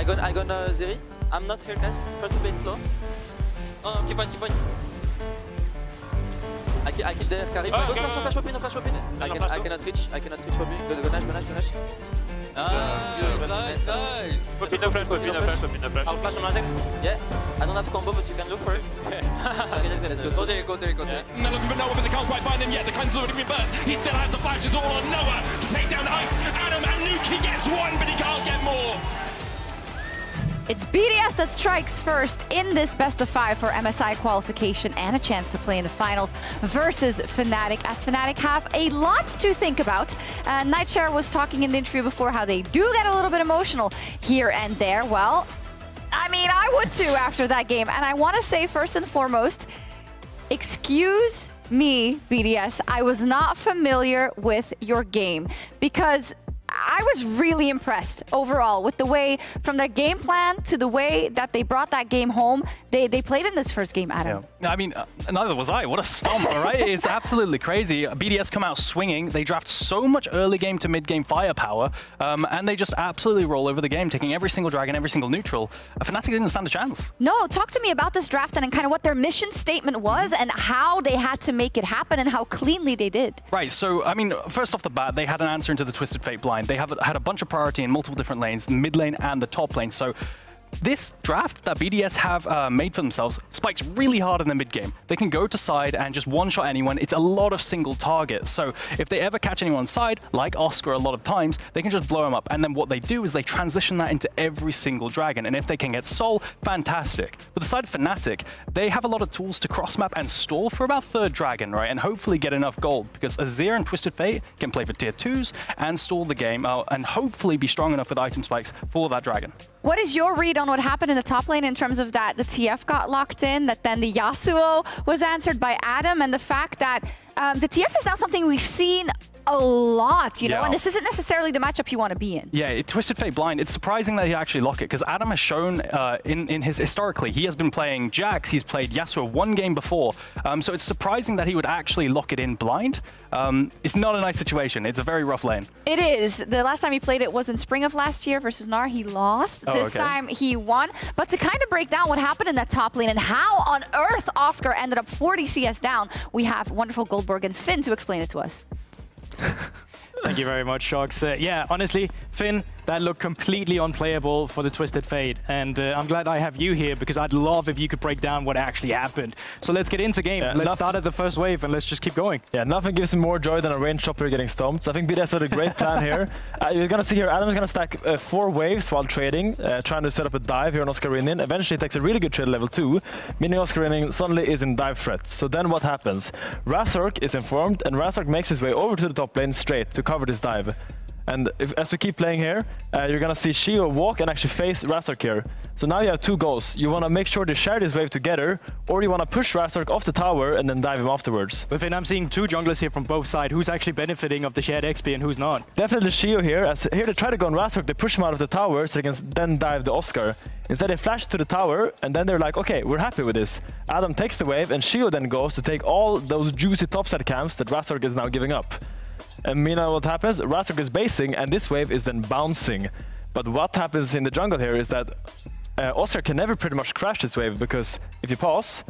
gonna Zeri. I'm not here, guys. Try to play it slow. Oh, keep on. I kill the Karim. Go flash pop in. I cannot reach pop in. Go Nash. Nice. Pop in no flash. I'll flash on Azir. Yeah. I don't have combo, but you can look for it. Let's go. Go there. They're looking for Noah, but they can't quite find him yet. The cleanse already been burnt. He still has the flashes all on Noah to take down Ice. Adam and Nuke, he gets one, but he can't get more. It's BDS that strikes first in this best of 5 for MSI qualification and a chance to play in the finals versus Fnatic, as Fnatic have a lot to think about. Nightshare was talking in the interview before how they do get a little bit emotional here and there. Well, I mean, I would too after that game. And I want to say first and foremost, excuse me, BDS, I was not familiar with your game because I was really impressed overall with the way, from their game plan to the way that they brought that game home. They played in this first game, Adam. Yeah. I mean, neither was I. What a stomp, all right? It's absolutely crazy. BDS come out swinging. They draft so much early game to mid game firepower, and they just absolutely roll over the game, taking every single dragon, every single neutral. Fnatic didn't stand a chance. No, talk to me about this draft and kind of what their mission statement was and how they had to make it happen and how cleanly they did. Right, so, I mean, first off the bat, they had an answer into the Twisted Fate blind. They had a bunch of priority in multiple different lanes, the mid lane and the top lane. So this draft that BDS have made for themselves spikes really hard in the mid game. They can go to side and just one-shot anyone. It's a lot of single targets. So if they ever catch anyone on side, like Oscar a lot of times, they can just blow them up. And then what they do is they transition that into every single dragon. And if they can get Soul, fantastic. But the side of Fnatic, they have a lot of tools to cross-map and stall for about third dragon, right? And hopefully get enough gold, because Azir and Twisted Fate can play for tier 2s and stall the game and hopefully be strong enough with item spikes for that dragon. What is your read on what happened in the top lane in terms of that the TF got locked in, that then the Yasuo was answered by Adam, and the fact that the TF is now something we've seen a lot, you know, and this isn't necessarily the matchup you want to be in. Yeah, Twisted Fate blind, it's surprising that he actually lock it, because Adam has shown in his historically, he has been playing Jax, he's played Yasuo one game before, so it's surprising that he would actually lock it in blind. It's not a nice situation, it's a very rough lane. It is. The last time he played it was in spring of last year versus Gnar, he lost. This time he won. But to kind of break down what happened in that top lane and how on earth Oscar ended up 40 CS down, we have wonderful Guldborg and Finn to explain it to us. Thank you very much, Sjokz. Yeah, honestly, Finn, that looked completely unplayable for the Twisted Fate. And I'm glad I have you here, because I'd love if you could break down what actually happened. So let's get into game. Let's start at the first wave and let's just keep going. Yeah, nothing gives me more joy than a range chopper getting stomped. So I think BDS had a great plan here. You're going to see here, Adam's going to stack 4 waves while trading, trying to set up a dive here on Oscarinin. Eventually, he takes a really good trade level 2, meaning Oscarinin suddenly is in dive threat. So then what happens? Razork is informed, and Razork makes his way over to the top lane straight to cover this dive. And as we keep playing here, you're gonna see Sheo walk and actually face Razork here. So now you have 2 goals. You wanna make sure they share this wave together, or you wanna push Razork off the tower and then dive him afterwards. But Finn, I'm seeing 2 junglers here from both sides. Who's actually benefiting of the shared XP and who's not? Definitely Sheo here. As here they try to go on Razork, they push him out of the tower so they can then dive the Oscar. Instead they flash to the tower, and then they're like, okay, we're happy with this. Adam takes the wave, and Sheo then goes to take all those juicy topside camps that Razork is now giving up. And meanwhile, what happens? Razork is basing, and this wave is then bouncing. But what happens in the jungle here is that Oscar can never pretty much crash this wave, because if you pause,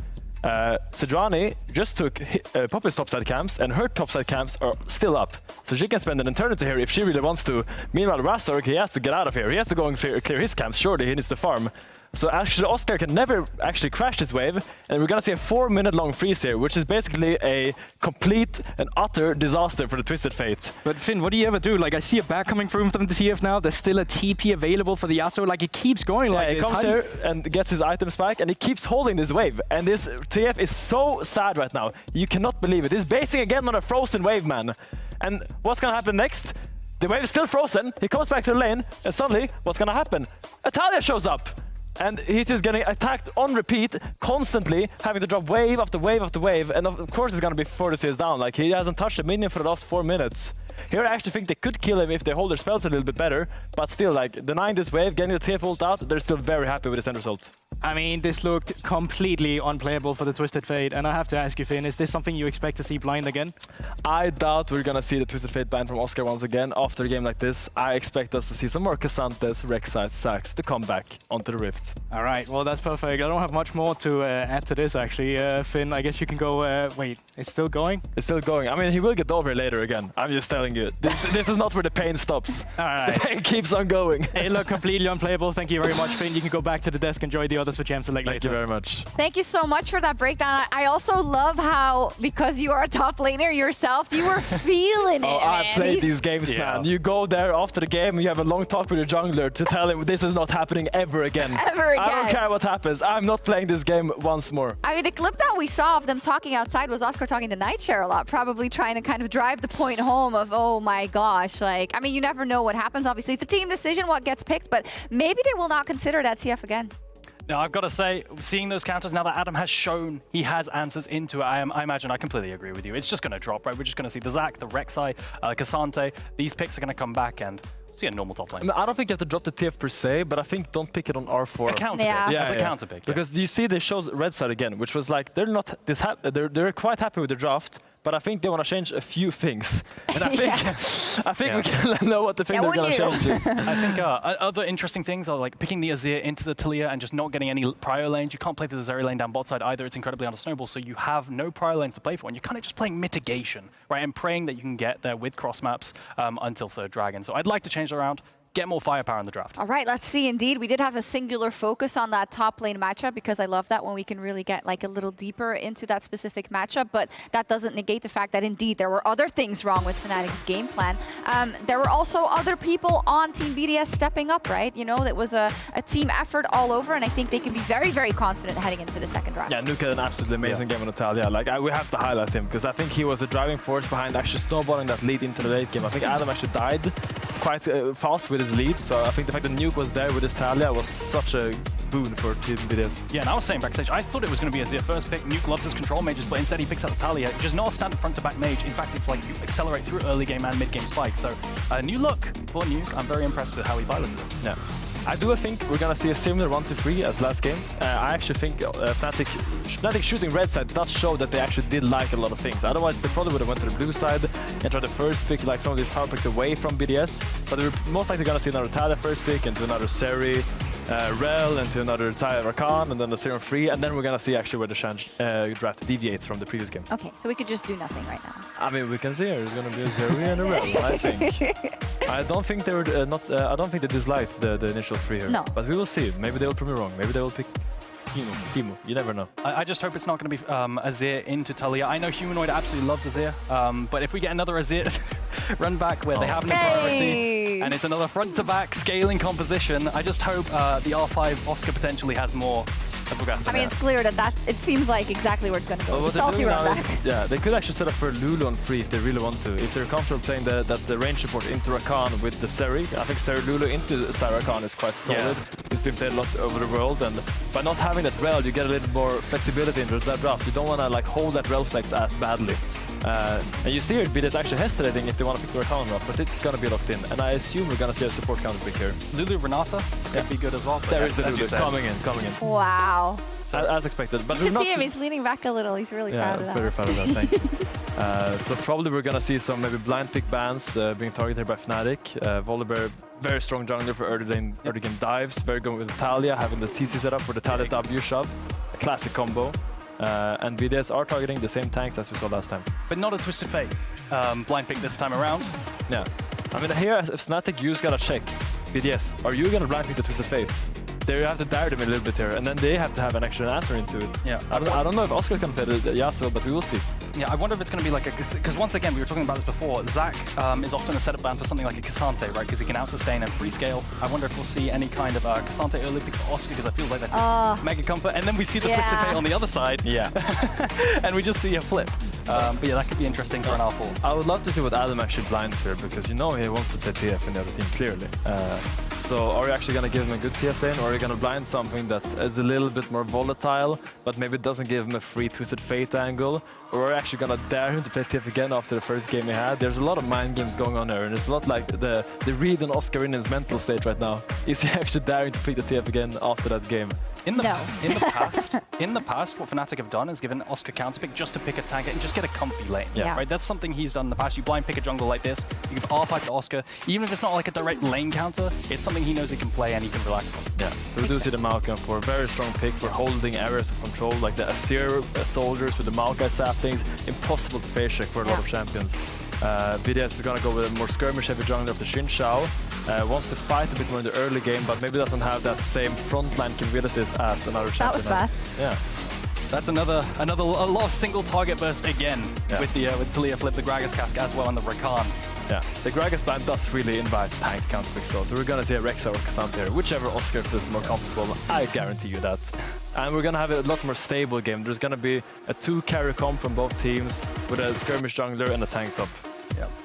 Sejuani just took Poppy's topside camps, and her topside camps are still up. So she can spend an eternity here if she really wants to. Meanwhile, Razork, he has to get out of here. He has to go and clear his camps. Surely he needs to farm. So actually, Oscar can never actually crash this wave, and we're gonna see a 4-minute-long freeze here, which is basically a complete and utter disaster for the Twisted Fate. But Finn, what do you ever do? Like, I see a back coming through from the TF now. There's still a TP available for the Yasuo. Like, it keeps going like this. He comes here and gets his items back, and he keeps holding this wave. And this TF is so sad right now. You cannot believe it. He's basing again on a frozen wave, man. And what's gonna happen next? The wave is still frozen. He comes back to the lane, and suddenly, what's gonna happen? Taliyah shows up! And he's just getting attacked on repeat, constantly having to drop wave after wave after wave. And of course, it's going to be 40 CS down. Like, he hasn't touched a minion for the last 4 minutes. Here I actually think they could kill him if they hold their spells a little bit better, but still, like, denying this wave, getting the TF ult out, they're still very happy with this end result. I mean, this looked completely unplayable for the Twisted Fate, and I have to ask you, Finn, is this something you expect to see blind again? I doubt we're gonna see the Twisted Fate ban from Oscar once again after a game like this. I expect us to see some more Cassantes, Rek'Sais, Sax to come back onto the Rift. All right, well, that's perfect. I don't have much more to add to this, actually. Finn, I guess you can go... wait, it's still going? It's still going. I mean, he will get over later again. I'm just telling you. This is not where the pain stops. All right. The pain keeps on going. It looked completely unplayable. Thank you very much, Finn. You can go back to the desk, enjoy the others for Jam Select later. Thank you very much. Thank you so much for that breakdown. I also love how, because you are a top laner yourself, you were feeling it, Oh, man. I played these games, man. You go there after the game, you have a long talk with your jungler to tell him this is not happening ever again. Ever again. I don't care what happens. I'm not playing this game once more. I mean, the clip that we saw of them talking outside was Oscar talking to Nightshare a lot, probably trying to kind of drive the point home of, oh my gosh, like, I mean, you never know what happens. Obviously, it's a team decision what gets picked, but maybe they will not consider that TF again. Now, I've got to say, seeing those counters, now that Adam has shown he has answers into it, I imagine I completely agree with you. It's just going to drop, right? We're just going to see the Zac, the Rek'Sai, Cassante. These picks are going to come back and see a normal top lane. I mean, I don't think you have to drop the TF per se, but I think don't pick it on R4. A counter pick. Yeah. That's a counter pick. Because you see they chose red side again, which was like, they're not this they're quite happy with the draft, but I think they want to change a few things. And I think we can know what the thing they're going to change is. I think other interesting things are like picking the Azir into the Taliyah and just not getting any prior lanes. You can't play the Zeri lane down bot side either. It's incredibly under snowball, so you have no prior lanes to play for, and you're kind of just playing mitigation, right? And praying that you can get there with cross maps until third dragon. So I'd like to change it around. Get more firepower in the draft. All right, let's see. Indeed, we did have a singular focus on that top lane matchup because I love that when we can really get like a little deeper into that specific matchup, but that doesn't negate the fact that indeed there were other things wrong with Fnatic's game plan. There were also other people on Team BDS stepping up, right? You know, it was a team effort all over, and I think they can be very, very confident heading into the second round. Yeah, Nuke had an absolutely amazing game on Taliyah. Like, we have to highlight him because I think he was a driving force behind actually snowballing that lead into the late game. I think Adam actually died quite fast with his lead, so I think the fact that Nuke was there with his Taliyah was such a boon for Team BDS. Yeah, and I was saying backstage, I thought it was going to be Azir first pick. Nuke loves his control mages, but instead he picks out the Taliyah, which is not a standard front-to-back mage. In fact, it's like you accelerate through early game and mid-game spikes. So, new look for Nuke. I'm very impressed with how he piloted it. Yeah. I do think we're going to see a similar 1-2-3 as last game. I actually think Fnatic choosing red side does show that they actually did like a lot of things. Otherwise, they probably would have went to the blue side and tried to first pick like some of these power picks away from BDS. But we're most likely going to see another Taliyah first pick into another Zeri, Rel, into another Rakan, and then the Serum 3. And then we're going to see actually where the draft deviates from the previous game. Okay, so we could just do nothing right now. I mean, we can see there's going to be a Zeri and a Rel, I think. I don't think they were I don't think they disliked the initial three here. No. But we will see. Maybe they will prove me wrong. Maybe they will pick Teemu. You never know. I just hope it's not going to be Azir into Taliyah. I know Humanoid absolutely loves Azir, but if we get another Azir run back where they have no priority and it's another front-to-back scaling composition, I just hope the R5 Oscar potentially has more. I mean, it's clear that it seems like exactly where it's going to go. The salty run back. Yeah, they could actually set up for Lulu on free if they really want to. If they're comfortable playing the range support into Rakan with the Zeri, I think Zeri Lulu into Rakan is quite solid. Yeah. It's been played a lot over the world, and by not having that Rel, you get a little more flexibility into that draft. You don't want to like hold that Rel flex as badly. And you see here, BDS actually hesitating if they want to pick the Rakan draft, but it's going to be locked in. And I assume we're going to see a support counter pick here. Lulu Renata could be good as well. There is the Lulu coming in. Wow. As expected. But you can see him, he's leaning back a little. He's really proud of that. Very proud of that, thank you. So probably we're going to see some maybe blind pick bans being targeted by Fnatic. Volibear, very strong jungler for early game dives. Very good with Taliyah, having the TC setup for the Taliyah W shove. A classic combo. And BDS are targeting the same tanks as we saw last time. But not a Twisted Fate blind pick this time around. Yeah. I mean, here, if Fnatic, you just got to check. BDS, are you going to blind pick the Twisted Fate? There you have to dare them a little bit here, and then they have to have an extra answer into it. Yeah. I don't know if Oscar's going to play the Yasuo, but we will see. Yeah, I wonder if it's going to be like a... Because once again, we were talking about this before, Zac is often a setup ban for something like a Cassante, right? Because he can out-sustain and free scale. I wonder if we'll see any kind of Cassante early pick for Oscar, because I feel like that's a mega comfort. And then we see the Twisted Fate on the other side. Yeah. And we just see a flip. But yeah, that could be interesting for an R4. I would love to see what Adam actually blinds here, because you know he wants to play TF in the other team, clearly. So are you actually going to give him a good TF lane, or are you going to blind something that is a little bit more volatile, but maybe doesn't give him a free Twisted Fate angle? Or are you actually going to dare him to play TF again after the first game he had? There's a lot of mind games going on there, and it's a lot like the read on Oscarinin's mental state right now. Is he actually daring to play the TF again after that game? In the past, what Fnatic have done is given Oscar counterpick just to pick a tank and just get a comfy lane. Yeah. Right? That's something he's done in the past. You blind pick a jungle like this, you give R5 to Oscar. Even if it's not like a direct lane counter, it's something he knows he can play and he can relax on. Yeah, so we do see the Maokai for a very strong pick for holding areas of control, like the Azir soldiers with the Maokai saplings. Impossible to phase check for a lot of champions. BDS is gonna go with a more skirmish heavy jungler of the Sheo. Wants to fight a bit more in the early game, but maybe doesn't have that same frontline capabilities as another champion. That was fast. Yeah. That's a lot of single target burst again with Taliyah flip the Gragas cask as well on the Rakan. Yeah, the Gragas blind does really invite tank counterpicks though, so we're gonna see a Rexa or Cassandra here, whichever Oscar feels more comfortable, I guarantee you that. And we're gonna have a lot more stable game. There's gonna be a 2-carry comp from both teams with a skirmish jungler and a tank top.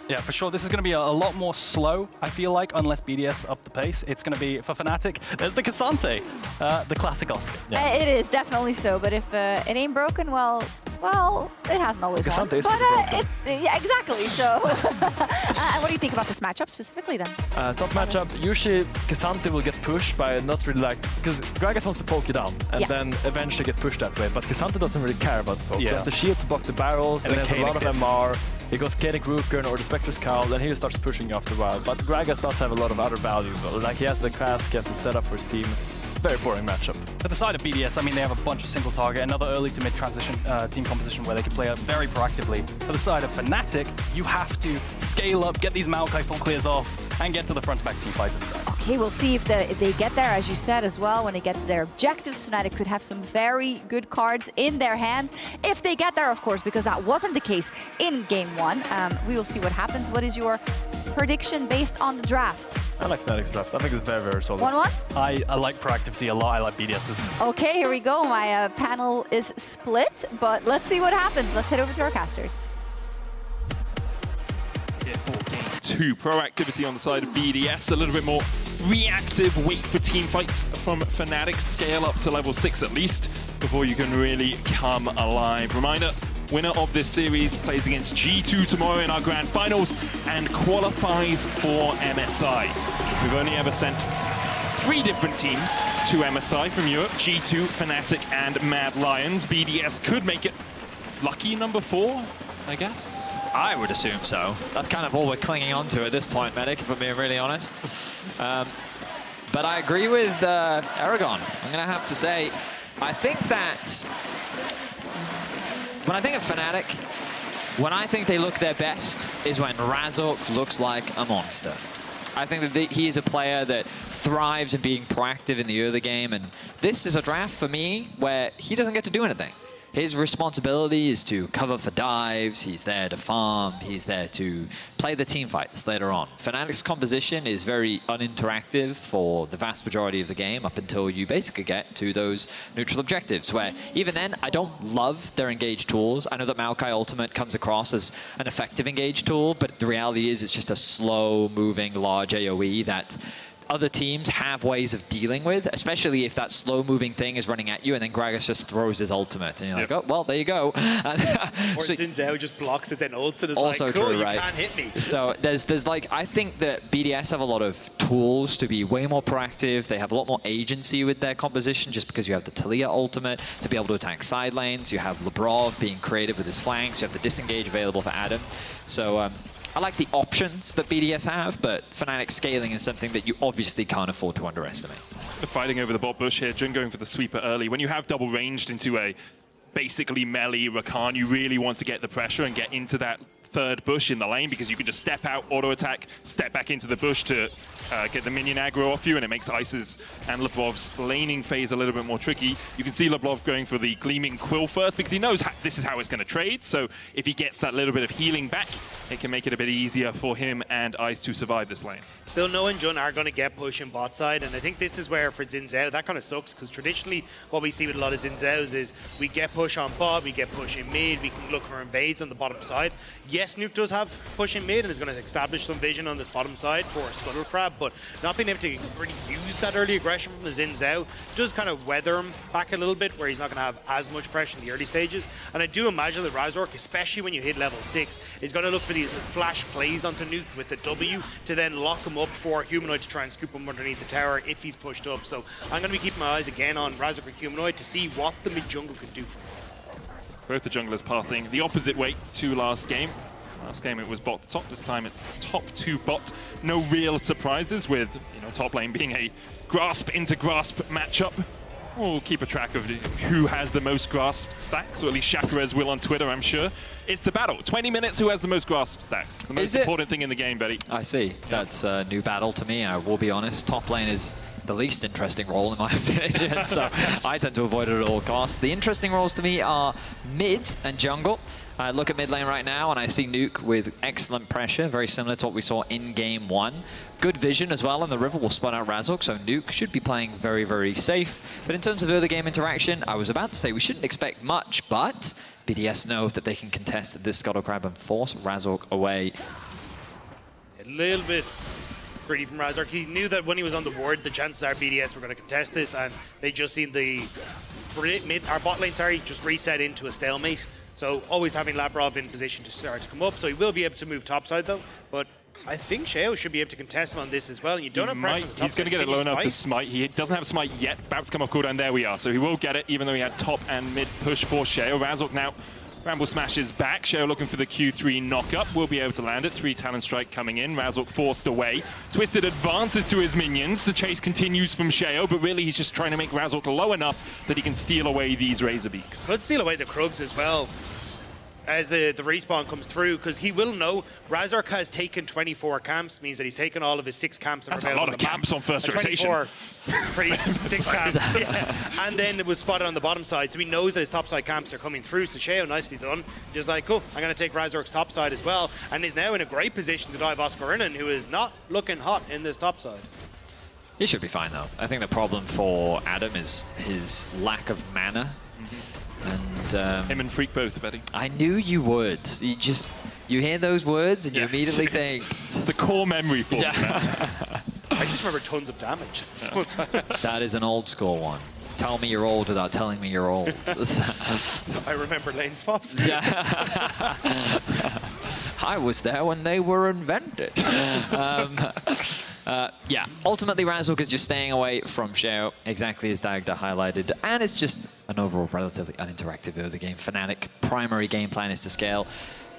Yeah, for sure. This is going to be a lot more slow, I feel like, unless BDS up the pace. It's going to be, for Fnatic, there's the Cassante, the classic Oscar. Yeah. It is definitely so, but if it ain't broken, well, it hasn't always been. Cassante is But broken. yeah, exactly. So, what do you think about this matchup specifically then? Top matchup, usually Cassante will get pushed by not really like, because Gragas wants to poke you down and then eventually get pushed that way, but Cassante doesn't really care about the poke. He has the shield to block the barrels, and he has a lot of MR. He goes Kaenic Rooker or the Spectre's Cowl, and he starts pushing you after a while. But Gragas does have a lot of other value though. Like he has the cask, he has the setup for his team. Very boring matchup. For the side of BDS, I mean, they have a bunch of single target, another early to mid transition team composition where they can play up very proactively. For the side of Fnatic, you have to scale up, get these Maokai full clears off, and get to the front-to-back team fights. Okay, we'll see if they get there, as you said as well, when they get to their objectives. Fnatic could have some very good cards in their hands if they get there, of course, because that wasn't the case in Game 1. We will see what happens. What is your prediction based on the draft? I like Fnatic's draft. I think it's very, very solid. 1-1? I like proactivity a lot. I like BDS's. Okay, here we go. My panel is split, but let's see what happens. Let's head over to our casters. Yeah, for game 2. Proactivity on the side of BDS, a little bit more reactive, wait for team fights from Fnatic, scale up to level 6 at least, before you can really come alive. Reminder, winner of this series plays against G2 tomorrow in our grand finals and qualifies for MSI. We've only ever sent 3 different teams to MSI from Europe, G2, Fnatic, and Mad Lions. BDS could make it lucky number 4, I guess. I would assume so. That's kind of all we're clinging on to at this point, Medic, if I'm being really honest. But I agree with Eragon. I'm going to have to say, I think that when I think of Fnatic, when I think they look their best is when Razork looks like a monster. I think that he is a player that thrives in being proactive in the early game, and this is a draft for me where he doesn't get to do anything. His responsibility is to cover for dives, he's there to farm, he's there to play the team fights later on. Fnatic's composition is very uninteractive for the vast majority of the game up until you basically get to those neutral objectives, where even then, I don't love their engage tools. I know that Maokai Ultimate comes across as an effective engage tool, but the reality is it's just a slow-moving, large AoE that other teams have ways of dealing with, especially if that slow-moving thing is running at you and then Gragas just throws his ultimate and you're like, oh, well, there you go. Or so, Zhao just blocks it, then ults and is also like, cool, true, you right? can't hit me. So there's like, I think that BDS have a lot of tools to be way more proactive. They have a lot more agency with their composition just because you have the Taliyah ultimate to be able to attack side lanes. You have Labrov being creative with his flanks. You have the disengage available for Adam. So I like the options that BDS have, but Fnatic scaling is something that you obviously can't afford to underestimate. Fighting over the bot bush here, Jun going for the sweeper early. When you have double ranged into a basically melee Rakan, you really want to get the pressure and get into that third bush in the lane, because you can just step out, auto attack, step back into the bush to get the minion aggro off you, and it makes Ice's and Labrov's laning phase a little bit more tricky. You can see Labrov going for the Gleaming Quill first because he knows this is how it's going to trade, so if he gets that little bit of healing back, it can make it a bit easier for him and Ice to survive this lane. Still, Noah and Jun are going to get push in bot side, and I think this is where for Xin Zhao, that kind of sucks, because traditionally what we see with a lot of Xin Zhaos is we get push on bot, we get push in mid, we can look for invades on the bottom side. Yes, Nuke does have push in mid and is going to establish some vision on this bottom side for Scuttle Crab, but not being able to really use that early aggression from the Xin Zhao does kind of weather him back a little bit, where he's not going to have as much pressure in the early stages. And I do imagine that Razork, especially when you hit level 6, is going to look for these flash plays onto Nuke with the W to then lock him up for Humanoid to try and scoop him underneath the tower if he's pushed up. So I'm going to be keeping my eyes again on Razork and Humanoid to see what the mid-jungle could do for him. Both the junglers pathing the opposite way to last game. Last game it was bot to top, this time it's top to bot. No real surprises with, top lane being a grasp into grasp matchup. We'll keep a track of who has the most grasp stacks, or at least Chakrez will on Twitter, I'm sure. It's the battle. 20 minutes, who has the most grasp stacks? The most important thing in the game, Betty. I see. That's a new battle to me, I will be honest. Top lane is the least interesting role in my opinion, so I tend to avoid it at all costs. The interesting roles to me are mid and jungle. I look at mid lane right now and I see Nuke with excellent pressure, very similar to what we saw in game 1. Good vision as well, and the river will spot out Razork, so Nuke should be playing very, very safe. But in terms of early game interaction, I was about to say we shouldn't expect much, but BDS know that they can contest this Scuttle Crab and force Razork away. A little bit greedy from Razork. He knew that when he was on the board, the chances are BDS were going to contest this, and they just seen our bot lane, just reset into a stalemate. So always having Labrov in position to start to come up. So he will be able to move topside though, but I think Sheo should be able to contest him on this as well. And you don't have pressure on the top He's going to get it low enough to smite. He doesn't have smite yet. About to come off cooldown. There we are. So he will get it, even though he had top and mid push for Sheo. Razork now Ramble smashes back. Sheo looking for the Q3 knockup. Will be able to land it. 3 Talon Strike coming in. Razork forced away. Twisted advances to his minions. The chase continues from Sheo, but really he's just trying to make Razork low enough that he can steal away these Razorbeaks. Let's steal away the Krugs as well as the respawn comes through, because he will know Razork has taken 24 camps, means that he's taken all of his 6 camps. That's a lot of camps on first rotation. 6 camps. Yeah. And then it was spotted on the bottom side, so he knows that his topside camps are coming through. So Sheo, nicely done. Just like, cool, I'm going to take Razork's topside as well, and is now in a great position to dive Oscarinin, who is not looking hot in this topside. He should be fine though. I think the problem for Adam is his lack of mana. And him and Freak both, Betty. I knew you would. You hear those words and you immediately think it's a core memory for me. I just remember tons of damage. That is an old school one. Tell me you're old without telling me you're old. I remember lane swaps. I was there when they were invented. Yeah, ultimately Razork is just staying away from Sheo, exactly as Dagda highlighted, and it's just an overall relatively uninteractive early game. Fnatic primary game plan is to scale.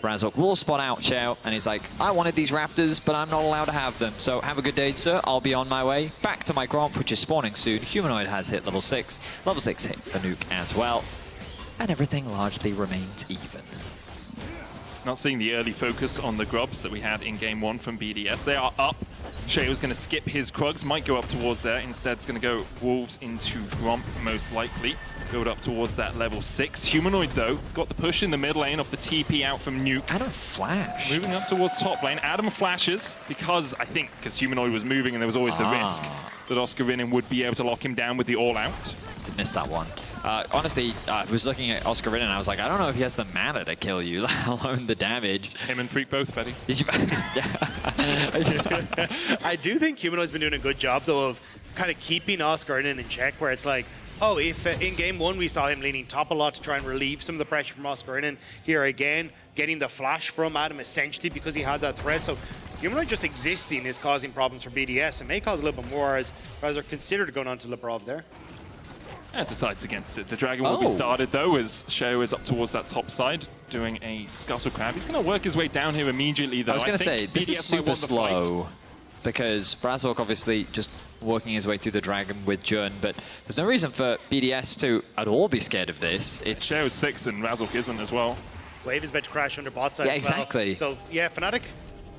Razork will spot out Sheo, and he's like, I wanted these raptors, but I'm not allowed to have them. So have a good day, sir. I'll be on my way. Back to my Gromp, which is spawning soon. Humanoid has hit level 6. Level 6 hit for Nuke as well. And everything largely remains even. Not seeing the early focus on the grubs that we had in game 1 from BDS. They are up. Sheo's going to skip his Krugs, might go up towards there. Instead, it's going to go Wolves into Gromp, most likely. Build up towards that level 6. Humanoid, though, got the push in the mid lane off the TP out from Nuke. Adam flash. Moving up towards top lane. Adam flashes because Humanoid was moving and there was always the risk that Oscarinin would be able to lock him down with the all-out. To miss that one. Honestly, I was looking at Oscarinin and I was like, I don't know if he has the mana to kill you, let alone the damage. Him and Freak both, Betty. Did you? I do think Humanoid's been doing a good job, though, of kind of keeping Oscarinin in check, where it's like, oh, if in game 1 we saw him leaning top a lot to try and relieve some of the pressure from Oscarinin, here again, getting the flash from Adam essentially because he had that threat. So Humanoid just existing is causing problems for BDS, and may cause a little bit more as Razork considered going on to Labrov there. And decides against it. The Dragon will be started, though, as Sheo is up towards that top side, doing a Scuttle Crab. He's going to work his way down here immediately, though. I was going to say, this is super slow, because Razork obviously just working his way through the Dragon with Jun, but there's no reason for BDS to at all be scared of this. It's Sheo's 6 and Razork isn't as well. Wave is about to crash under bot side. Yeah, exactly. So, yeah, Fnatic,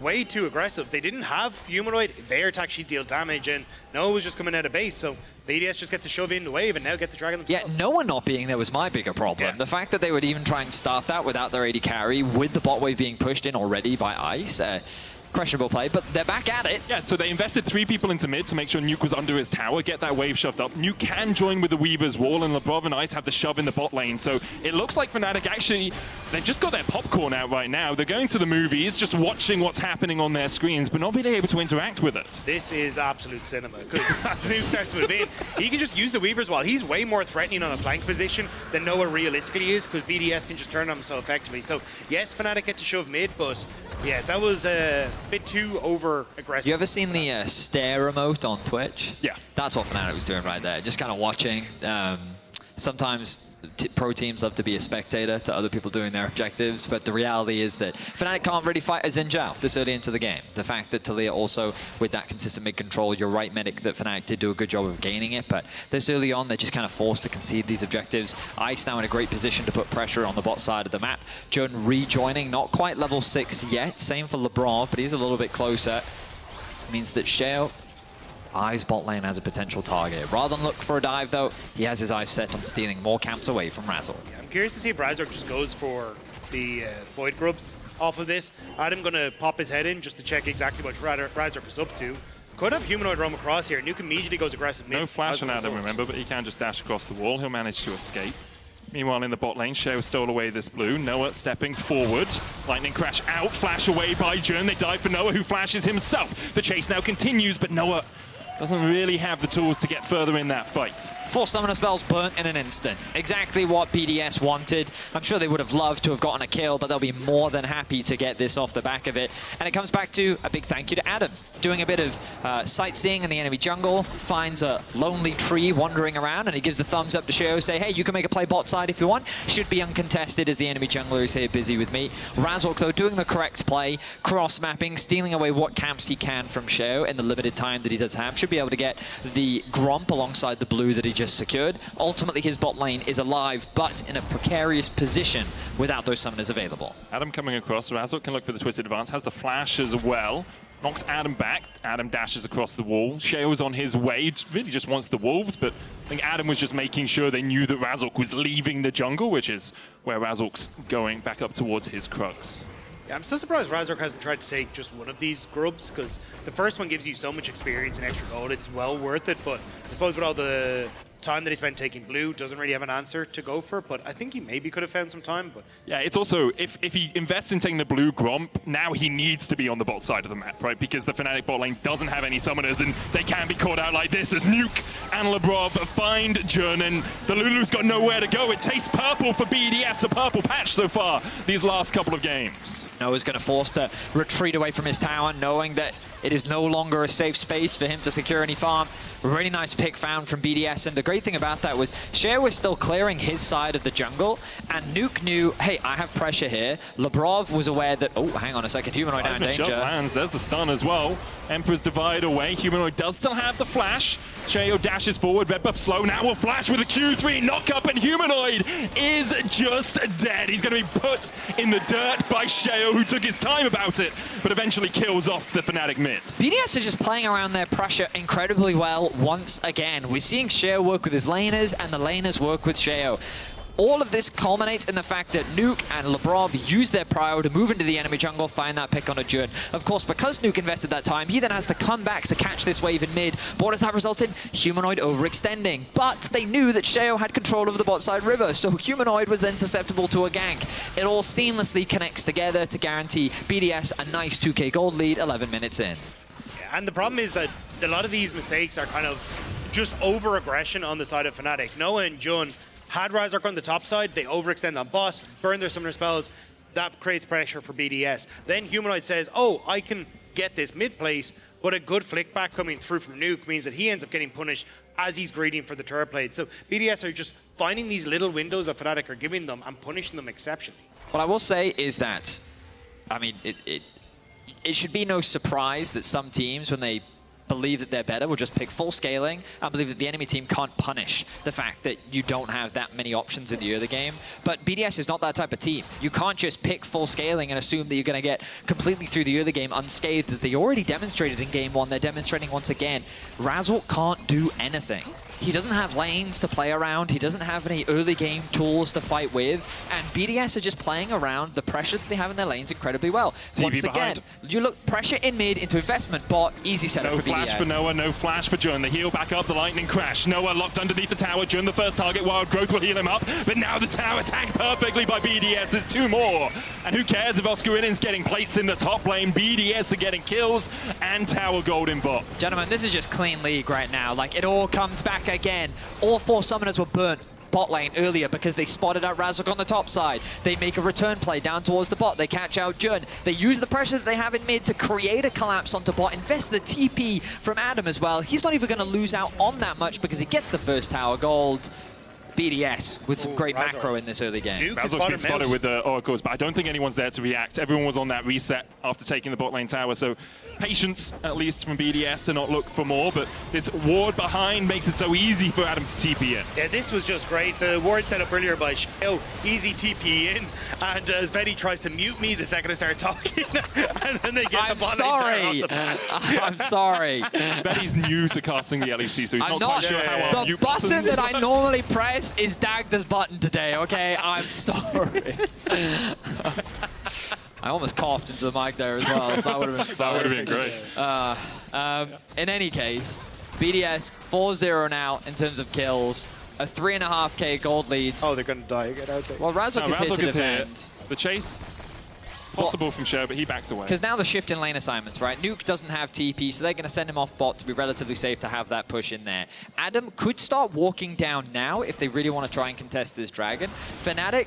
way too aggressive. They didn't have Humanoid there to actually deal damage, and Noah was just coming out of base, so BDS just get to shove in the wave and now get the Dragon themselves. Yeah, Noah not being there was my bigger problem. Yeah. The fact that they would even try and start that without their AD carry, with the bot wave being pushed in already by Ice, questionable play, but they're back at it. Yeah, so they invested 3 people into mid to make sure Nuke was under his tower, get that wave shoved up. Nuke can join with the Weaver's wall, and Labrov and Ice have the shove in the bot lane. So it looks like Fnatic actually, they've just got their popcorn out right now. They're going to the movies, just watching what's happening on their screens, but not really able to interact with it. This is absolute cinema, because as Nuke starts to move in, he can just use the Weaver's wall. He's way more threatening on a flank position than Noah realistically is, because BDS can just turn on him so effectively. So yes, Fnatic get to shove mid, but yeah, that was a bit too over-aggressive. You ever seen the stare emote on Twitch? Yeah. That's what Fnatic was doing right there, just kind of watching. Sometimes pro teams love to be a spectator to other people doing their objectives, but the reality is that Fnatic can't really fight as Zhao this early into the game. The fact that Taliyah also, with that consistent mid-control, you're right, Medic, that Fnatic did do a good job of gaining it, but this early on, they're just kind of forced to concede these objectives. Ice now in a great position to put pressure on the bot side of the map. Jun rejoining, not quite level 6 yet. Same for Labrov, but he's a little bit closer. Means that Sheo eyes bot lane as a potential target. Rather than look for a dive, though, he has his eyes set on stealing more camps away from Razork. Yeah, I'm curious to see if Razork just goes for the Void Grubs off of this. Adam going to pop his head in just to check exactly what Razork is up to. Could have Humanoid roam across here. Nuke immediately goes aggressive mid. No flash on Adam, remember, but he can just dash across the wall. He'll manage to escape. Meanwhile, in the bot lane, Sheo stole away this blue. Noah stepping forward. Lightning crash out, flash away by Jun. They dive for Noah, who flashes himself. The chase now continues, but Noah doesn't really have the tools to get further in that fight. 4 summoner spells burnt in an instant. Exactly what BDS wanted. I'm sure they would have loved to have gotten a kill, but they'll be more than happy to get this off the back of it. And it comes back to a big thank you to Adam. Doing a bit of sightseeing in the enemy jungle, finds a lonely tree wandering around, and he gives the thumbs up to Sheo, say, hey, you can make a play bot side if you want. Should be uncontested as the enemy jungler is here busy with me. Razork, though, doing the correct play, cross-mapping, stealing away what camps he can from Sheo in the limited time that he does have. Should be able to get the Gromp alongside the blue that he just secured. Ultimately, his bot lane is alive, but in a precarious position without those summoners available. Adam coming across. Razork can look for the Twisted Advance, has the flash as well. Knocks Adam back. Adam dashes across the wall. Sheo's on his way. Really just wants the wolves, but I think Adam was just making sure they knew that Razork was leaving the jungle, which is where Razork's going back up towards his Krugs. Yeah, I'm still surprised Razork hasn't tried to take just one of these grubs, because the first one gives you so much experience and extra gold, it's well worth it, but I suppose with all the time that he spent taking blue, doesn't really have an answer to go for, but I think he maybe could have found some time. But yeah, it's also, if he invests in taking the blue Gromp, now he needs to be on the bot side of the map, right? Because the Fnatic bot lane doesn't have any summoners, and they can be caught out like this as Nuke and Labrov find Jun, and the Lulu's got nowhere to go. It tastes purple for BDS, a purple patch so far these last couple of games. Noah's going to force to retreat away from his tower, knowing that it is no longer a safe space for him to secure any farm. Really nice pick found from BDS, and the great thing about that was Sheo was still clearing his side of the jungle, and Nuke knew, hey, I have pressure here. Labrov was aware that, oh, hang on a second, Humanoid down in danger. Lands. There's the stun as well. Emperor's Divide away. Humanoid does still have the flash. Sheo dashes forward, red buff slow. Now will flash with a Q3 knock up, and Humanoid is just dead. He's going to be put in the dirt by Sheo, who took his time about it, but eventually kills off the Fnatic mid. BDS are just playing around their pressure incredibly well once again. We're seeing Sheo work with his laners, and the laners work with Sheo. All of this culminates in the fact that Nuke and Labrov use their prio to move into the enemy jungle, find that pick on a Jun. Of course, because Nuke invested that time, he then has to come back to catch this wave in mid. But what does that result in? Humanoid overextending. But they knew that Sheo had control of the bot side river, so Humanoid was then susceptible to a gank. It all seamlessly connects together to guarantee BDS a nice 2k gold lead 11 minutes in. Yeah, and the problem is that a lot of these mistakes are kind of just over-aggression on the side of Fnatic. Noah and Jun had Razork on the top side, they overextend on bot, burn their summoner spells, that creates pressure for BDS. Then Humanoid says, oh, I can get this mid place, but a good flick back coming through from Nuke means that he ends up getting punished as he's greeting for the turret plate. So BDS are just finding these little windows that Fnatic are giving them and punishing them exceptionally. What I will say is that, I mean, it should be no surprise that some teams, when they believe that they're better, will just pick full scaling and believe that the enemy team can't punish the fact that you don't have that many options in the early game. But BDS is not that type of team. You can't just pick full scaling and assume that you're going to get completely through the early game unscathed, as they already demonstrated in game one. They're demonstrating once again. Razork can't do anything he doesn't have lanes to play around. He doesn't have any early game tools to fight with. And BDS are just playing around the pressure that they have in their lanes incredibly well. TV Once again, behind. you look pressure in mid into investment bot, easy setup No for BDS. flash for Noah, no flash for Jun. The heal back up, the lightning crash. Noah locked underneath the tower. Jun the first target. Wild Growth will heal him up. But now the tower tanked perfectly by BDS. There's 2 more. And who cares if Oscarinin's getting plates in the top lane. BDS are getting kills and tower gold in bot. Gentlemen, this is just clean league right now. Like, it all comes back again. All 4 summoners were burnt bot lane earlier because they spotted out Razork on the top side. They make a return play down towards the bot. They catch out Jun. They use the pressure that they have in mid to create a collapse onto bot. Invest the TP from Adam as well. He's not even going to lose out on that much because he gets the first tower gold. BDS with some great Razork. macro in this early game. Razork's been spotted with the oracles, but I don't think anyone's there to react. Everyone was on that reset after taking the bot lane tower, so patience, at least from BDS, to not look for more, but this ward behind makes it so easy for Adam to TP in. Yeah, this was just great. The ward set up earlier by Sheo, easy TP in, and as Vedi tries to mute me the second I start talking, and then they get the bot lane tower off the I'm sorry. Betty's new to casting the LEC, so he's I'm not quite sure how the mute button buttons- that I normally press is Dagda's button today, okay? I'm sorry. I almost coughed into the mic there as well, so that would have been fun. That would have been great. In any case, BDS 4-0 now in terms of kills. A 3.5k gold leads. Oh, they're going to die. Get out there. Well, Razork is here to Razork is here. defend. The chase, possible from Sheo, but he backs away. Because now the shift in lane assignments, right? Nuke doesn't have TP, so they're going to send him off bot to be relatively safe to have that push in there. Adam could start walking down now if they really want to try and contest this dragon. Fnatic,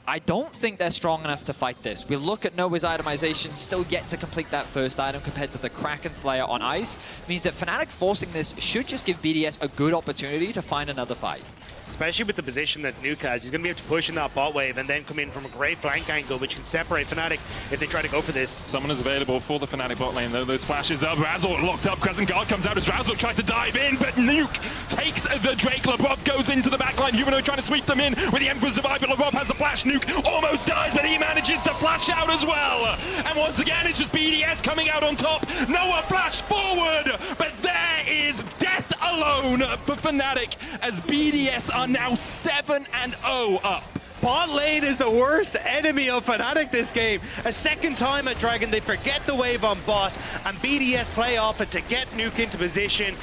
I don't think they're strong enough to fight this. We look at Noah's itemization, still yet to complete that first item compared to the Kraken Slayer on ice. Means that Fnatic forcing this should just give BDS a good opportunity to find another fight. Especially with the position that Nuke has, he's going to be able to push in that bot wave and then come in from a great flank angle, which can separate Fnatic if they try to go for this. Summoners available for the Fnatic bot lane, though. Those flashes up. Razork locked up. Crescent Guard comes out as Razork tries to dive in, but Nuke takes the Drake. Labrov goes into the backline. Humanoid trying to sweep them in with the Emperor's Survive, but Labrov has the flash. Nuke almost dies, but he manages to flash out as well. And once again, it's just BDS coming out on top. Noah flash forward, but there is death alone for Fnatic as BDS are now 7-0 up. Bot lane is the worst enemy of Fnatic this game. A second time at Dragon, they forget the wave on bot, and BDS play off it to get Nuke into position.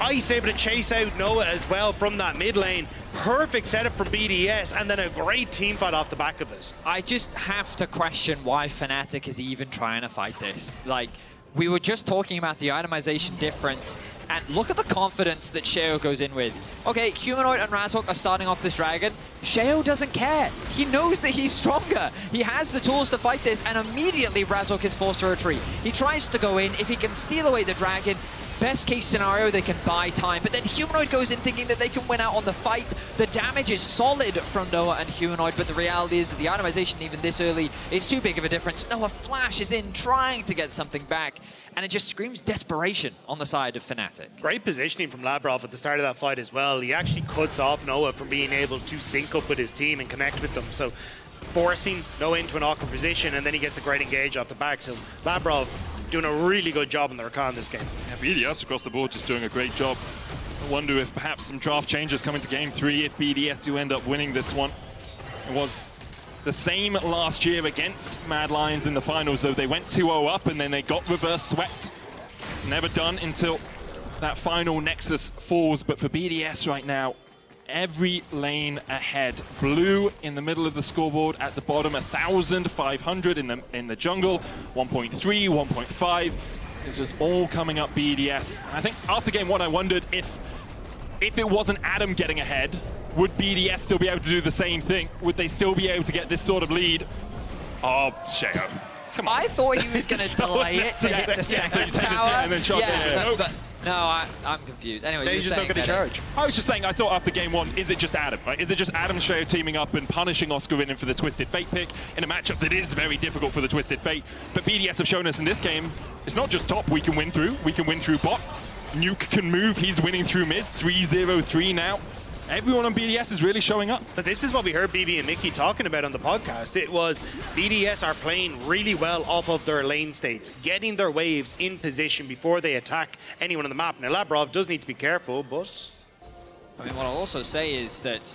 Ice able to chase out Noah as well from that mid lane. Perfect setup from BDS, and then a great team fight off the back of it. I just have to question why Fnatic is even trying to fight this. Like, we were just talking about the itemization difference, and look at the confidence that Sheo goes in with. Okay, Humanoid and Razork are starting off this dragon. Sheo doesn't care. He knows that he's stronger. He has the tools to fight this, and immediately Razork is forced to retreat. He tries to go in. If he can steal away the dragon, best case scenario, they can buy time. But then Humanoid goes in thinking that they can win out on the fight. The damage is solid from Noah and Humanoid, but the reality is that the itemization even this early is too big of a difference. Noah flashes in trying to get something back, and it just screams desperation on the side of Fnatic. Great positioning from Labrov at the start of that fight as well. He actually cuts off Noah from being able to sync up with his team and connect with them. So forcing Noah into an awkward position, and then he gets a great engage off the back. So Labrov doing a really good job on the Rakan this game. Yeah, BDS across the board just doing a great job. I wonder if perhaps some draft changes come into Game 3 if BDS do end up winning this one. It was the same last year against Mad Lions in the finals, though they went 2-0 up and then they got reverse swept. Never done until that final Nexus falls, but for BDS right now, every lane ahead. Blue in the middle of the scoreboard at the bottom, 1,500 in the jungle, 1.3, 1.5. It's just all coming up BDS. I think after game 1, I wondered if it wasn't Adam getting ahead, would BDS still be able to do the same thing? Would they still be able to get this sort of lead? Oh, Sheo. Come on. I thought he was going to delay it to hit the second tower. And then shot but no, I'm confused. Anyway, They're you're just not saying going to charge. I was just saying, I thought after game 1, is it just Adam, right? Is it just Adam and Sheo teaming up and punishing Oscarinin for the Twisted Fate pick in a matchup that is very difficult for the Twisted Fate? But BDS have shown us in this game, it's not just top we can win through bot. Nuke can move, he's winning through mid, 3-0-3 now. Everyone on BDS is really showing up. But this is what we heard BB and Mickey talking about on the podcast. It was BDS are playing really well off of their lane states, getting their waves in position before they attack anyone on the map. Now, Labrov does need to be careful, but I mean, what I'll also say is that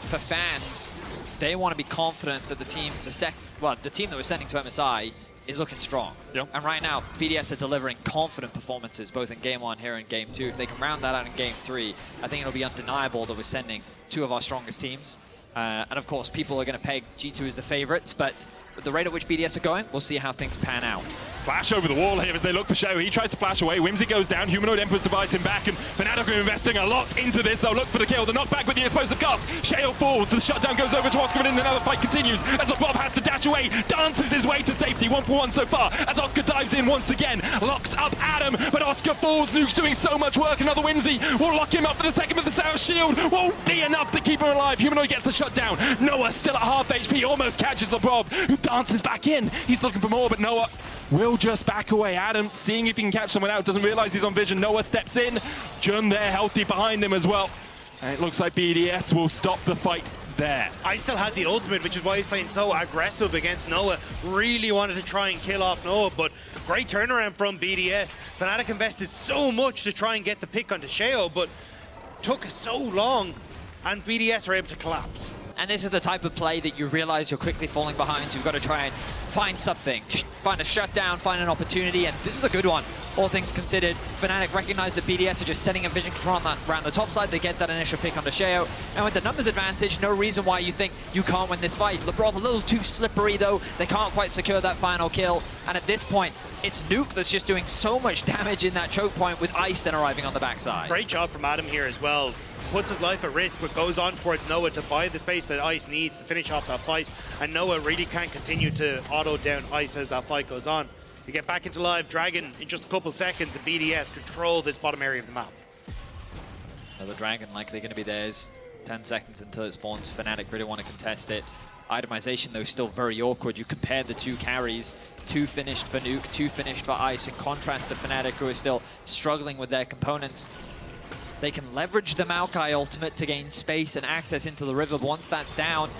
for fans, they want to be confident that the team, the team that we're sending to MSI is looking strong. Yep. And right now, BDS are delivering confident performances, both in Game 1 here and Game 2. If they can round that out in Game 3, I think it'll be undeniable that we're sending two of our strongest teams. And of course, people are going to peg G2 as the favorites, but with the rate at which BDS are going, we'll see how things pan out. Flash over the wall here as they look for Sheo. He tries to flash away. Whimsy goes down. Humanoid Emperors divides him back, and Fnatic are investing a lot into this. They'll look for the kill. The knockback with the explosive cast. Sheo falls. The shutdown goes over to Oscarinin, and another fight continues as Labrov has to dash away. Dances his way to safety. 1-for-1 so far as Oscar dives in once again. Locks up Adam, but Oscar falls. Nuke's doing so much work. Another Whimsy will lock him up for the second with the Sour Shield. Won't be enough to keep him alive. Humanoid gets the shutdown. Noah still at half HP. Almost catches Labrov, who dances back in. He's looking for more, but Noah will just back away. Adam seeing if he can catch someone out, doesn't realize he's on vision. Noah steps in. Jun there healthy behind him as well. And it looks like BDS will stop the fight there. I still had the ultimate, which is why he's playing so aggressive against Noah. Really wanted to try and kill off Noah, but great turnaround from BDS. Fnatic invested so much to try and get the pick onto Sheo, but took so long, and BDS are able to collapse. And this is the type of play that you realize you're quickly falling behind, so you've got to try and find something. Find a shutdown, find an opportunity, and this is a good one. All things considered, Fnatic recognize that BDS are just setting a vision control around the top side. They get that initial pick onto Sheo, and with the numbers advantage, no reason why you think you can't win this fight. Labrov a little too slippery though. They can't quite secure that final kill, and at this point, it's Nuke that's just doing so much damage in that choke point with Ice then arriving on the backside. Great job from Adam here as well. Puts his life at risk, but goes on towards Noah to buy the space that Ice needs to finish off that fight. And Noah really can't continue to auto down Ice as that fight goes on. We get back into live Dragon in just a couple seconds, and BDS control this bottom area of the map. Another Dragon likely going to be theirs. 10 seconds until it spawns. Fnatic really want to contest it. Itemization though is still very awkward. You compare the two carries, 2 finished for Nuke, 2 finished for Ice, in contrast to Fnatic, who are still struggling with their components. They can leverage the Maokai ultimate to gain space and access into the river, but once that's down,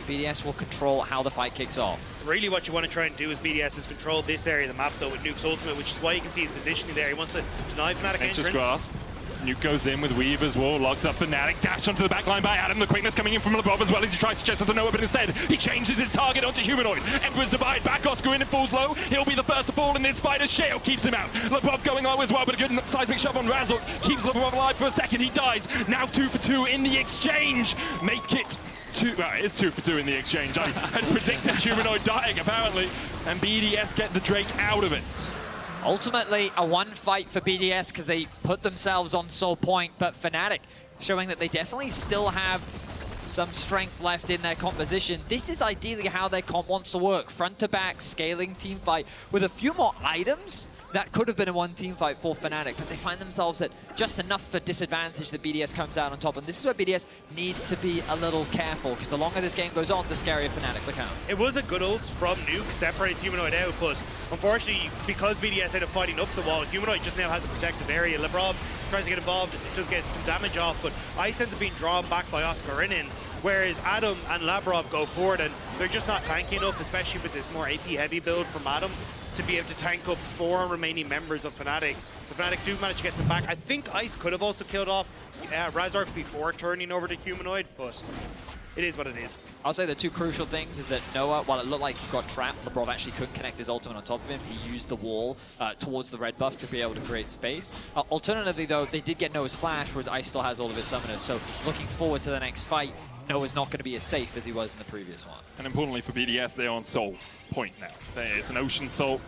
BDS will control how the fight kicks off. Really what you want to try and do is BDS is control this area of the map though with Nuke's ultimate, which is why you can see his positioning there. He wants to deny Fnatic entrance. Grasp. Nuke goes in with Weave as well, locks up Fnatic, dash onto the backline by Adam. The quickness coming in from Labrov as well as he tries to chase onto Noah, but instead he changes his target onto Humanoid. Emperor's divide back, Oscarinin and falls low. He'll be the first to fall in this fight as Sheo keeps him out. Labrov going low as well, but a good seismic shove on Razork keeps Labrov alive for a second. He dies. Now 2 for 2 in the exchange. Make it it's 2 for 2 in the exchange. I had predicted Humanoid dying apparently, and BDS get the Drake out of it. Ultimately, a one fight for BDS because they put themselves on Soul Point, but Fnatic showing that they definitely still have some strength left in their composition. This is ideally how their comp wants to work. Front to back, scaling team fight with a few more items. That could have been a one team fight for Fnatic, but they find themselves at just enough for disadvantage that BDS comes out on top. And this is where BDS need to be a little careful, because the longer this game goes on, the scarier Fnatic become. It was a good ult from Nuke, separates Humanoid out, but unfortunately, because BDS ended up fighting up the wall, Humanoid just now has a protective area. Labrov tries to get involved, it does get some damage off, but Ice ends up being drawn back by Oscarinin, whereas Adam and Labrov go forward, and they're just not tanky enough, especially with this more AP heavy build from Adam, to be able to tank up 4 remaining members of Fnatic. So Fnatic do manage to get some back. I think Ice could have also killed off Razork before turning over to Humanoid, but it is what it is. I'll say the 2 crucial things is that Noah, while it looked like he got trapped, Labrov actually couldn't connect his ultimate on top of him. He used the wall towards the red buff to be able to create space. Alternatively though, they did get Noah's flash, whereas Ice still has all of his summoners. So looking forward to the next fight, Noah's not going to be as safe as he was in the previous one. And importantly for BDS, they're on Soul Point now. It's an Ocean Soul.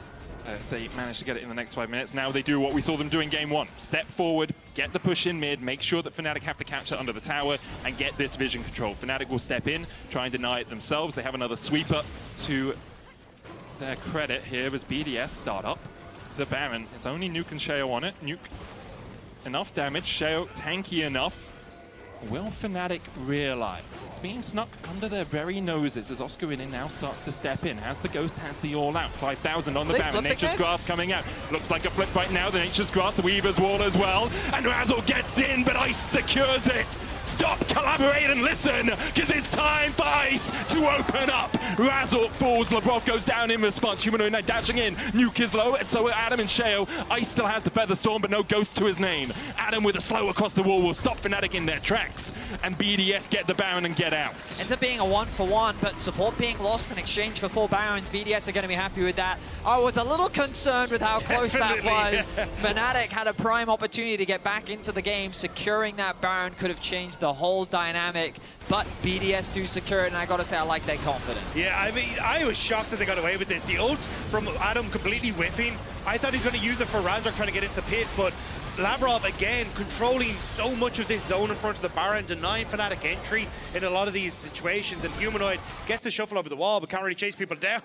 They managed to get it in the next 5 minutes. Now they do what we saw them do in Game 1. Step forward, get the push in mid, make sure that Fnatic have to catch it under the tower, and get this vision control. Fnatic will step in, try and deny it themselves. They have another sweeper to their credit here as BDS start up the Baron. It's only Nuke and Sheo on it. Nuke, enough damage. Sheo, tanky enough. will Fnatic realize? It's being snuck under their very noses as Oscarinin now starts to step in. Has the Ghost, has the All-Out. 5,000 on the Baron. Nature's Grasp coming out. Looks like a flip right now. The Nature's Grasp, the Weaver's Wall as well. And Razork gets in, but Ice secures it. Stop, collaborate, and listen, because it's time for Ice to open up. Razork falls. Labrov goes down in response. Humanoid now dashing in. Nuke is low, and so are Adam and Sheo. Ice still has the Feather Storm, but no Ghost to his name. Adam with a slow across the wall will stop Fnatic in their tracks, and BDS get the Baron and get out. Ends up being a 1-for-1, but support being lost in exchange for 4 Barons. BDS are going to be happy with that. I was a little concerned with how close that was. Fnatic had a prime opportunity to get back into the game. Securing that Baron could have changed the whole dynamic, but BDS do secure it, and I got to say I like their confidence. Yeah, I mean, I was shocked that they got away with this. The ult from Adam completely whiffing. I thought he was going to use it for Razork trying to get into the pit, but Labrov, again, controlling so much of this zone in front of the Baron, denying Fnatic entry in a lot of these situations, and Humanoid gets the shuffle over the wall, but can't really chase people down.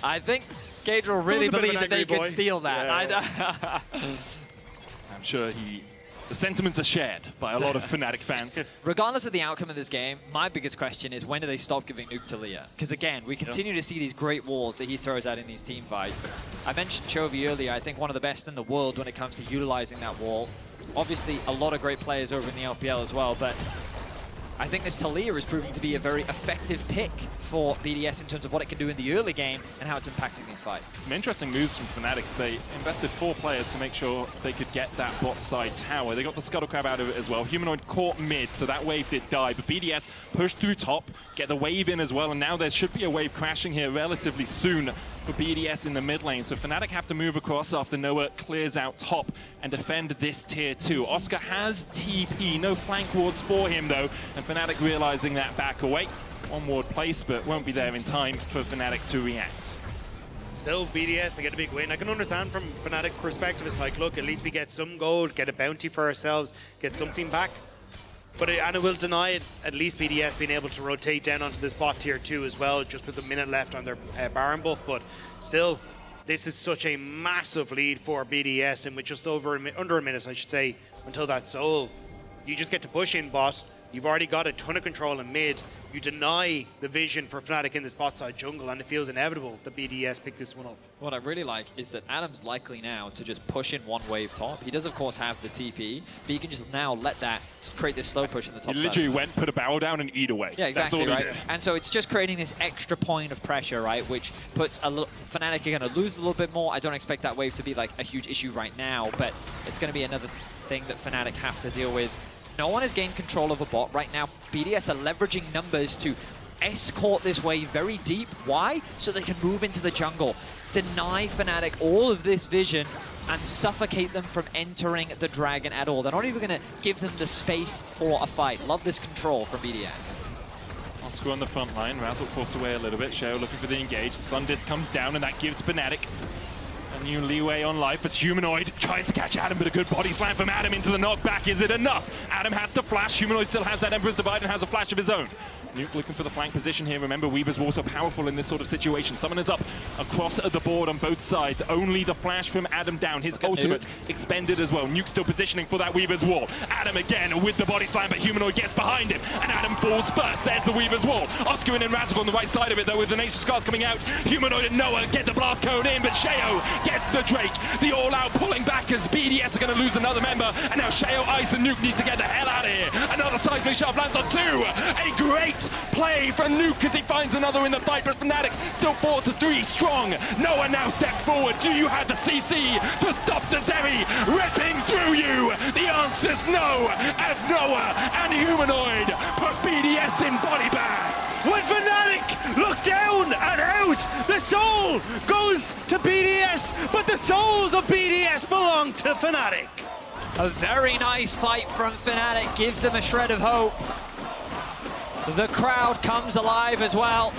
I think Gaedril really believed that they could steal that. Yeah. I'm sure the sentiments are shared by a lot of Fnatic fans. Regardless of the outcome of this game, my biggest question is when do they stop giving Nuke to Taliyah? Because again, we continue to see these great walls that he throws out in these team fights. I mentioned Chovy earlier, I think one of the best in the world when it comes to utilizing that wall. Obviously, a lot of great players over in the LPL as well, but I think this Taliyah is proving to be a very effective pick for BDS in terms of what it can do in the early game and how it's impacting these fights. Some interesting moves from Fnatic. They invested 4 players to make sure they could get that bot side tower. They got the Scuttle Crab out of it as well. Humanoid caught mid, so that wave did die, but BDS pushed through top, get the wave in as well, and now there should be a wave crashing here relatively soon for BDS in the mid lane. So Fnatic have to move across after Noah clears out top and defend this tier 2. Oscar has TP, no flank wards for him though, and Fnatic realizing that back away. 1 ward place, but won't be there in time for Fnatic to react. Still, BDS, they get a big win. I can understand from Fnatic's perspective, it's like, look, at least we get some gold, get a bounty for ourselves, get something back. But and it will deny it, at least BDS being able to rotate down onto this bot tier 2 as well, just with a minute left on their Baron buff. But still, this is such a massive lead for BDS, and with just under a minute, I should say, until that soul. You just get to push in, boss. You've already got a ton of control in mid. You deny the vision for Fnatic in this bot side jungle, and it feels inevitable that BDS pick this one up. What I really like is that Adam's likely now to just push in 1 wave top. He does, of course, have the TP, but he can just now let that create this slow push in the top side. He literally went, put a barrel down, and eat away. Yeah, exactly, That's all right? he did. And so it's just creating this extra point of pressure, right? Which puts a little... Fnatic are going to lose a little bit more. I don't expect that wave to be like a huge issue right now, but it's going to be another thing that Fnatic have to deal with. No one has gained control of a bot. Right now, BDS are leveraging numbers to escort this wave very deep. Why? So they can move into the jungle, deny Fnatic all of this vision, and suffocate them from entering the dragon at all. They're not even going to give them the space for a fight. Love this control from BDS. Oscar on the front line. Razork forced away a little bit. Sheo looking for the engage. The Sun Disc comes down, and that gives Fnatic a new leeway on life as Humanoid tries to catch Adam, but a good body slam from Adam into the knockback. Is it enough? Adam has to flash. Humanoid still has that Emperor's Divide and has a flash of his own. Nuke looking for the flank position here. Remember, Weaver's Wall so powerful in this sort of situation. Summoners up across the board on both sides. Only the flash from Adam down. His ultimate expended as well. Nuke still positioning for that Weaver's Wall. Adam again with the body slam, but Humanoid gets behind him, and Adam falls first. There's the Weaver's Wall. Oscarinin and Razork on the right side of it, though, with the Nature's Scars coming out. Humanoid and Noah get the blast cone in, but Sheo gets the Drake. The all-out pulling back as BDS are going to lose another member, and now Sheo, Ice, and Nuke need to get the hell out of here. Another seismic shaft lands on 2. A great play from Nuke as he finds another in the fight, but Fnatic still 4-3 strong. Noah now steps forward. Do you have the CC to stop the Zeri ripping through you? The answer's no, as Noah and Humanoid put BDS in body bags. When Fnatic look down and out, the soul goes to BDS, but the souls of BDS belong to Fnatic. A very nice fight from Fnatic, gives them a shred of hope. The crowd comes alive as well.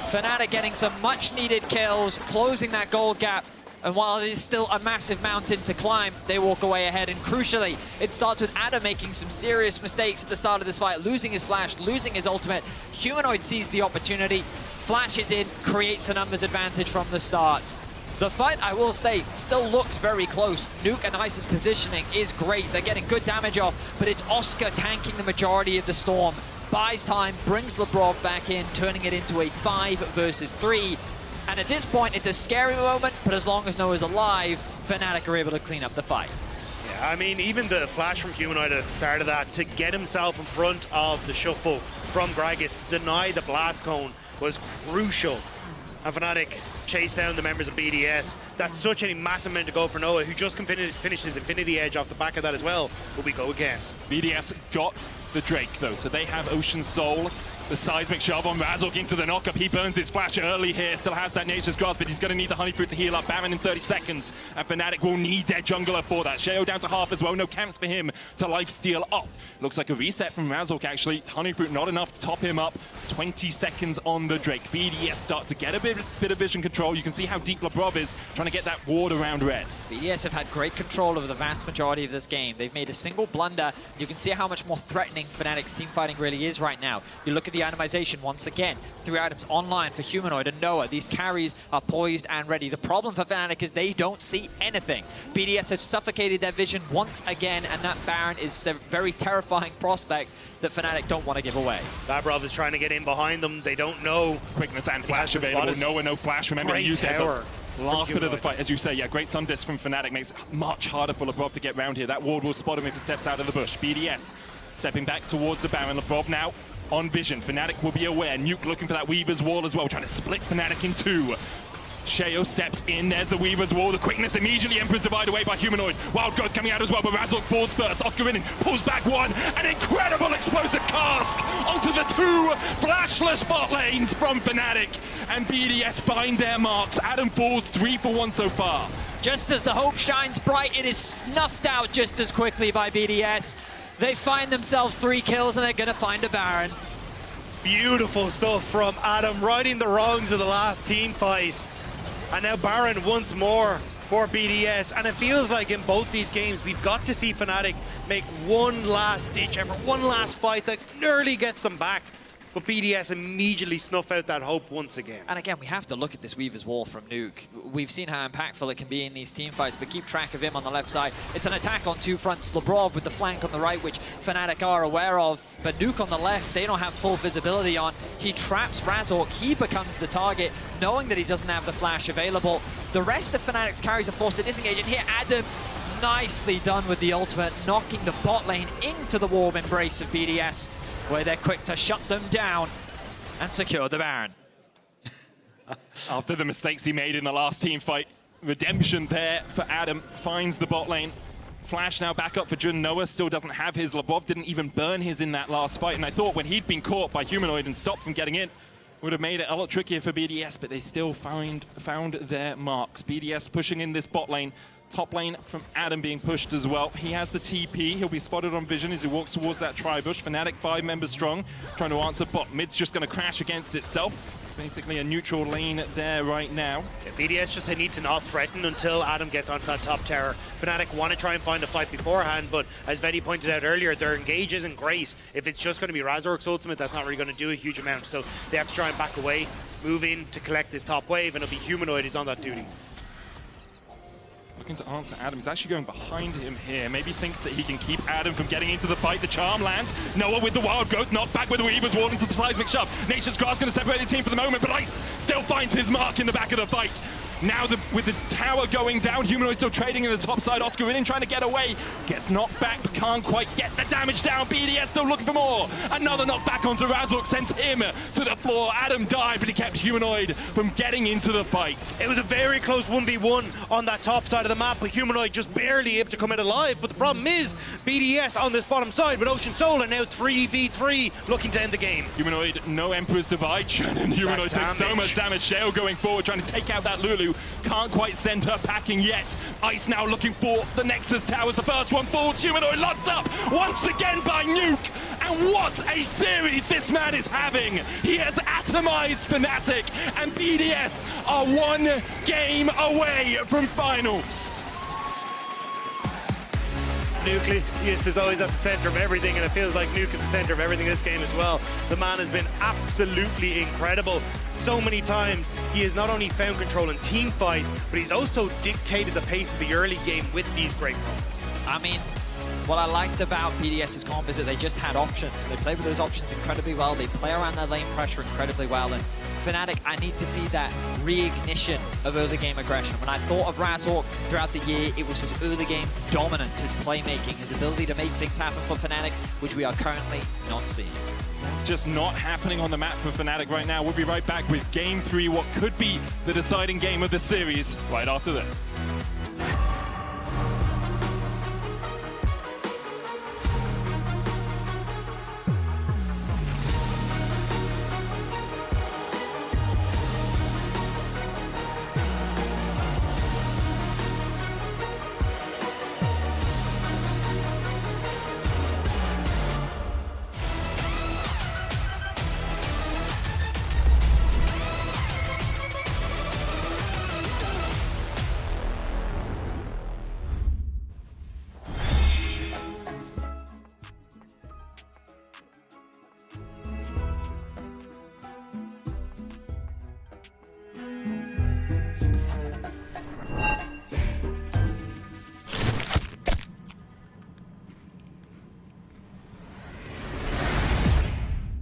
Fnatic getting some much needed kills, closing that gold gap. And while it is still a massive mountain to climb, they walk away ahead. And crucially, it starts with Adam making some serious mistakes at the start of this fight, losing his flash, losing his ultimate. Humanoid sees the opportunity, flashes in, creates a numbers advantage from the start. The fight, I will say, still looked very close. Nuke and Ice's positioning is great. They're getting good damage off, but it's Oscar tanking the majority of the storm. Buys time, brings Labrov back in, turning it into a 5 versus 3. And at this point, it's a scary moment, but as long as Noah's alive, Fnatic are able to clean up the fight. Yeah, I mean, even the flash from Humanoid at the start of that to get himself in front of the shuffle from Gragas, deny the blast cone, was crucial. And Fnatic chase down the members of BDS. That's such a massive amount to go for Noah, who just can finish his Infinity Edge off the back of that as well. But we go again. BDS got the Drake, though, so they have Ocean Soul. The seismic shove on Razork into the knockup. He burns his flash early here. Still has that Nature's Grasp, but he's going to need the Honey Fruit to heal up. Baron in 30 seconds. And Fnatic will need their jungler for that. Sheo down to half as well. No camps for him to lifesteal up. Looks like a reset from Razork, actually. Honey Fruit not enough to top him up. 20 seconds on the Drake. BDS starts to get a bit of vision control. You can see how deep Labrov is trying to get that ward around red. BDS have had great control over the vast majority of this game. They've made a single blunder. You can see how much more threatening Fnatic's team fighting really is right now. You look at the itemization once again. 3 items online for Humanoid and Noah. These carries are poised and ready. The problem for Fnatic is they don't see anything. BDS have suffocated their vision once again, and that Baron is a very terrifying prospect that Fnatic don't want to give away. Labrov is trying to get in behind them. They don't know. Quickness and flash available. Noah, no flash. Remember to use it. Last bit of the fight, as you say, yeah, great Sun Disc from Fnatic makes it much harder for Labrov to get round here. That ward will spot him if he steps out of the bush. BDS stepping back towards the Baron. Labrov now on vision. Fnatic will be aware. Nuke looking for that Weaver's Wall as well, trying to split Fnatic in 2. Sheo steps in, there's the Weaver's Wall, the quickness immediately, Emperor's Divide away by Humanoid. Wild Growth coming out as well, but Razork falls first. Oscarinin pulls back 1, an incredible explosive cask onto the 2 flashless bot lanes from Fnatic, and BDS find their marks. Adam falls 3 for 1 so far. Just as the hope shines bright, it is snuffed out just as quickly by BDS. They find themselves 3 kills and they're gonna find a Baron. Beautiful stuff from Adam, righting the wrongs of the last team fight. And now Baron once more for BDS. And it feels like in both these games, we've got to see Fnatic make one last ditch effort, one last fight that nearly gets them back. But BDS immediately snuff out that hope once again. And again, we have to look at this Weaver's Wall from Nuke. We've seen how impactful it can be in these team fights, but keep track of him on the left side. It's an attack on 2 fronts. Labrov with the flank on the right, which Fnatic are aware of. But Nuke on the left, they don't have full visibility on. He traps Razork. He becomes the target, knowing that he doesn't have the flash available. The rest of Fnatic's carries are forced to disengage. And here, Adam, nicely done with the ultimate, knocking the bot lane into the warm embrace of BDS, where they're quick to shut them down and secure the Baron. After the mistakes he made in the last team fight, redemption there for Adam, finds the bot lane. Flash now back up for Jun. Noah still doesn't have his. Labrov didn't even burn his in that last fight, and I thought when he'd been caught by Humanoid and stopped from getting in, would have made it a lot trickier for BDS, but they still found their marks. BDS pushing in this bot lane. Top lane from Adam being pushed as well. He has the TP. He'll be spotted on vision as he walks towards that tri-bush. Fnatic 5 members strong, trying to answer bot. Mid's just going to crash against itself. Basically a neutral lane there right now. Yeah, BDS just need to not threaten until Adam gets onto that top tower. Fnatic want to try and find a fight beforehand, but as Vedi pointed out earlier, their engage isn't great. If it's just going to be Razork's ultimate, that's not really going to do a huge amount. So they have to try and back away, move in to collect this top wave, and it'll be Humanoid who's on that duty. Looking to answer Adam. He's actually going behind him here. Maybe thinks that he can keep Adam from getting into the fight. The charm lands. Noah with the Wild Growth, knocked back with the Weaver's Wall into the seismic shove. Nature's Grass going to separate the team for the moment, but Ice still finds his mark in the back of the fight. Now with the tower going down, Humanoid still trading in the top side. Oscarinin trying to get away. Gets knocked back, but can't quite get the damage down. BDS still looking for more. Another knockback onto Razork sends him to the floor. Adam died, but he kept Humanoid from getting into the fight. It was a very close 1v1 on that top side of the map, but Humanoid just barely able to come out alive. But the problem is BDS on this bottom side with Ocean Soul are now 3v3 looking to end the game. Humanoid, no Emperor's Divide. And Humanoid takes so much damage. Sheo going forward, trying to take out that Lulu. Can't quite send her packing yet. Ice now looking for the Nexus towers. The first one falls. Humanoid locked up once again by Nuke. And what a series this man is having. He has atomized Fnatic, and BDS are 1 game away from finals. Nucleus is always at the center of everything, and it feels like Nuke is the center of everything this game as well. The man has been absolutely incredible. So many times he has not only found control in team fights, but he's also dictated the pace of the early game with these great moments. I mean, what I liked about BDS's comp is that they just had options. They played with those options incredibly well. They play around their lane pressure incredibly well. And Fnatic, I need to see that reignition of early game aggression. When I thought of Razork throughout the year, it was his early game dominance, his playmaking, his ability to make things happen for Fnatic, which we are currently not seeing. Just not happening on the map for Fnatic right now. We'll be right back with Game 3, what could be the deciding game of the series, right after this.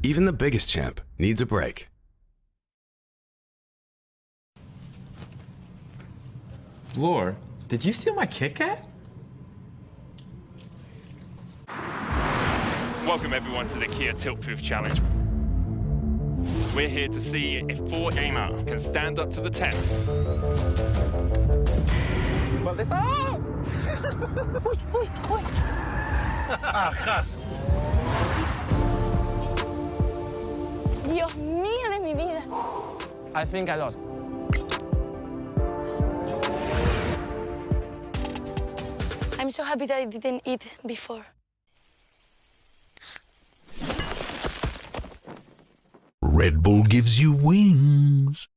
Even the biggest champ needs a break. Lore, did you steal my Kit Kat? Welcome everyone to the Kia Tilt-Proof Challenge. We're here to see if 4 gamers can stand up to the test. Dios mío de mi vida. I think I lost. I'm so happy that I didn't eat before. Red Bull gives you wings.